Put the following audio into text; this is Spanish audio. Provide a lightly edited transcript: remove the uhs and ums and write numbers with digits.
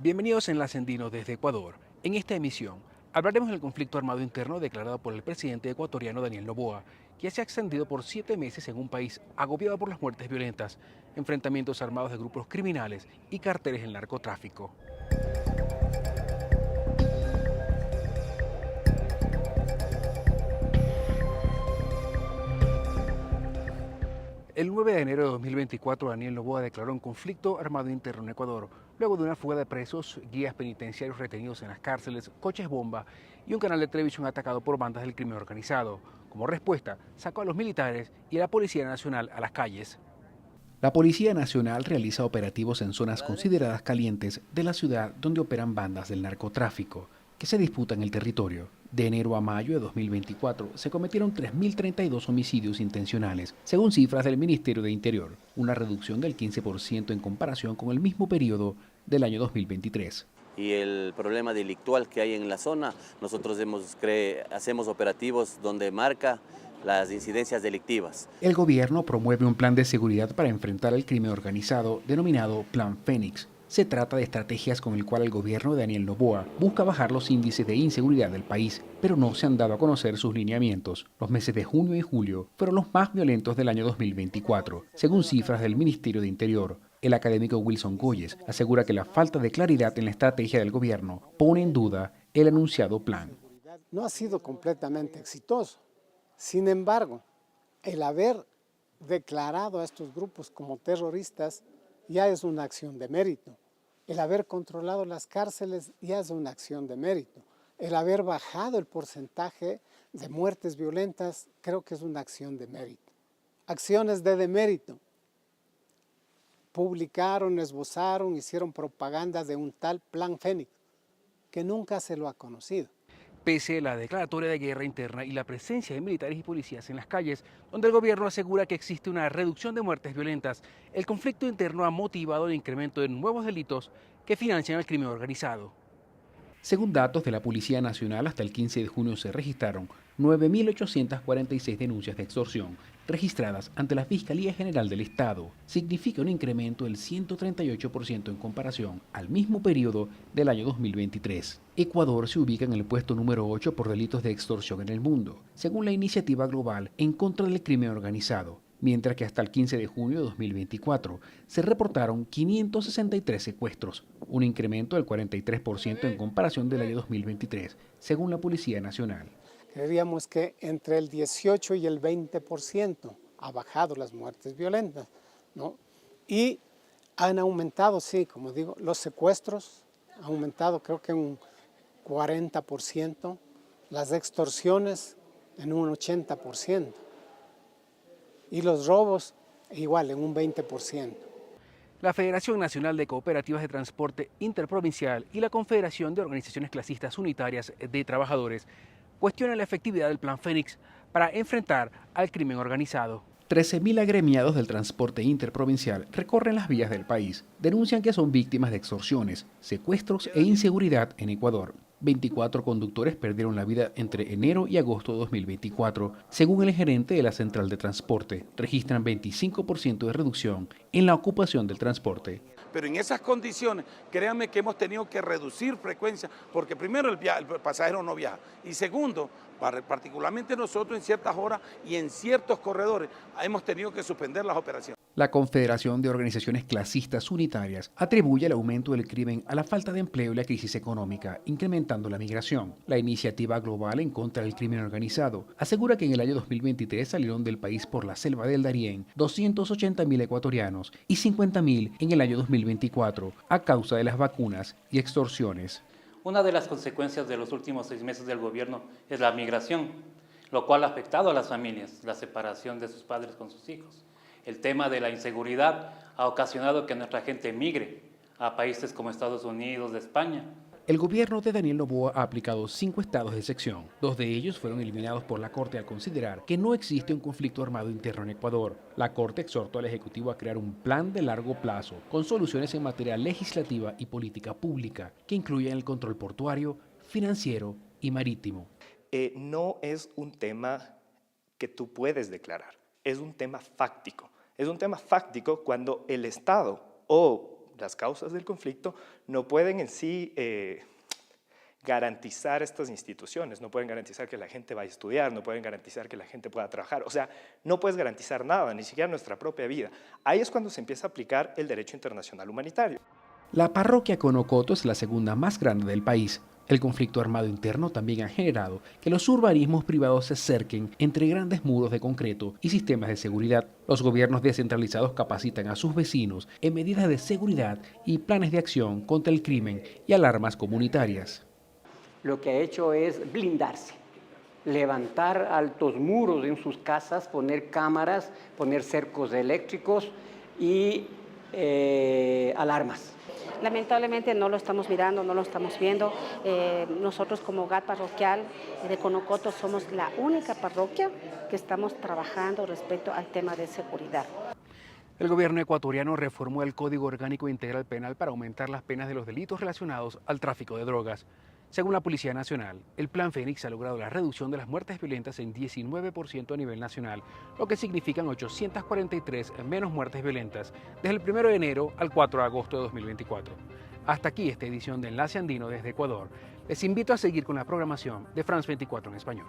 Bienvenidos a Enlace Andino desde Ecuador. En esta emisión hablaremos del conflicto armado interno declarado por el presidente ecuatoriano Daniel Noboa, que se ha extendido por 7 meses en un país agobiado por las muertes violentas, enfrentamientos armados de grupos criminales y cárteles del narcotráfico. El 9 de enero de 2024, Daniel Noboa declaró un conflicto armado interno en Ecuador, luego de una fuga de presos, guías penitenciarios retenidos en las cárceles, coches bomba y un canal de televisión atacado por bandas del crimen organizado. Como respuesta, sacó a los militares y a la Policía Nacional a las calles. La Policía Nacional realiza operativos en zonas consideradas calientes de la ciudad donde operan bandas del narcotráfico, que se disputan el territorio. De enero a mayo de 2024 se cometieron 3.032 homicidios intencionales, según cifras del Ministerio de Interior, una reducción del 15% en comparación con el mismo periodo del año 2023. Y el problema delictual que hay en la zona, nosotros hacemos operativos donde marca las incidencias delictivas. El gobierno promueve un plan de seguridad para enfrentar el crimen organizado denominado Plan Fénix. Se trata de estrategias con el cual el gobierno de Daniel Noboa busca bajar los índices de inseguridad del país, pero no se han dado a conocer sus lineamientos. Los meses de junio y julio fueron los más violentos del año 2024, según cifras del Ministerio de Interior. El académico Wilson Goyes asegura que la falta de claridad en la estrategia del gobierno pone en duda el anunciado plan. No ha sido completamente exitoso. Sin embargo, el haber declarado a estos grupos como terroristas ya es una acción de mérito. El haber controlado las cárceles ya es una acción de mérito. El haber bajado el porcentaje de muertes violentas creo que es una acción de mérito. Acciones de demérito. Publicaron, esbozaron, hicieron propaganda de un tal Plan Fénix, que nunca se lo ha conocido. Pese a la declaratoria de guerra interna y la presencia de militares y policías en las calles, donde el gobierno asegura que existe una reducción de muertes violentas, el conflicto interno ha motivado el incremento de nuevos delitos que financian el crimen organizado. Según datos de la Policía Nacional, hasta el 15 de junio se registraron 9.846 denuncias de extorsión registradas ante la Fiscalía General del Estado. Significa un incremento del 138% en comparación al mismo periodo del año 2023. Ecuador se ubica en el puesto número 8 por delitos de extorsión en el mundo, según la Iniciativa Global en contra del Crimen Organizado, mientras que hasta el 15 de junio de 2024 se reportaron 563 secuestros, un incremento del 43% en comparación del año 2023, según la Policía Nacional. Creeríamos que entre el 18 y el 20% ha bajado las muertes violentas, ¿no? Y han aumentado, sí, como digo, los secuestros, han aumentado creo que un 40%, las extorsiones en un 80%. Y los robos igual en un 20%. La Federación Nacional de Cooperativas de Transporte Interprovincial y la Confederación de Organizaciones Clasistas Unitarias de Trabajadores cuestionan la efectividad del Plan Fénix para enfrentar al crimen organizado. 13.000 agremiados del transporte interprovincial recorren las vías del país. Denuncian que son víctimas de extorsiones, secuestros e inseguridad en Ecuador. 24 conductores perdieron la vida entre enero y agosto de 2024. Según el gerente de la Central de Transporte, registran 25% de reducción en la ocupación del transporte. Pero en esas condiciones, créanme que hemos tenido que reducir frecuencia, porque primero el pasajero no viaja, y segundo, particularmente nosotros en ciertas horas y en ciertos corredores, hemos tenido que suspender las operaciones. La Confederación de Organizaciones Clasistas Unitarias atribuye el aumento del crimen a la falta de empleo y la crisis económica, incrementando la migración. La Iniciativa Global en contra del Crimen Organizado asegura que en el año 2023 salieron del país por la selva del Darién 280.000 ecuatorianos y 50.000 en el año 2024 a causa de las vacunas y extorsiones. Una de las consecuencias de los últimos 6 meses del gobierno es la migración, lo cual ha afectado a las familias, la separación de sus padres con sus hijos. El tema de la inseguridad ha ocasionado que nuestra gente migre a países como Estados Unidos, de España. El gobierno de Daniel Noboa ha aplicado 5 estados de excepción. 2 de ellos fueron eliminados por la Corte al considerar que no existe un conflicto armado interno en Ecuador. La Corte exhortó al Ejecutivo a crear un plan de largo plazo con soluciones en materia legislativa y política pública que incluyan el control portuario, financiero y marítimo. No es un tema que tú puedes declarar, es un tema fáctico. Es un tema fáctico cuando el Estado o las causas del conflicto, no pueden en sí garantizar estas instituciones, no pueden garantizar que la gente vaya a estudiar, no pueden garantizar que la gente pueda trabajar, o sea, no puedes garantizar nada, ni siquiera nuestra propia vida. Ahí es cuando se empieza a aplicar el derecho internacional humanitario. La parroquia Conocoto es la segunda más grande del país. El conflicto armado interno también ha generado que los urbanismos privados se cerquen entre grandes muros de concreto y sistemas de seguridad. Los gobiernos descentralizados capacitan a sus vecinos en medidas de seguridad y planes de acción contra el crimen y alarmas comunitarias. Lo que ha hecho es blindarse, levantar altos muros en sus casas, poner cámaras, poner cercos eléctricos y alarmas. Lamentablemente no lo estamos mirando, no lo estamos viendo. Nosotros como GAT parroquial de Conocoto somos la única parroquia que estamos trabajando respecto al tema de seguridad. El gobierno ecuatoriano reformó el Código Orgánico Integral Penal para aumentar las penas de los delitos relacionados al tráfico de drogas. Según la Policía Nacional, el Plan Fénix ha logrado la reducción de las muertes violentas en 19% a nivel nacional, lo que significan 843 menos muertes violentas desde el 1 de enero al 4 de agosto de 2024. Hasta aquí esta edición de Enlace Andino desde Ecuador. Les invito a seguir con la programación de France 24 en español.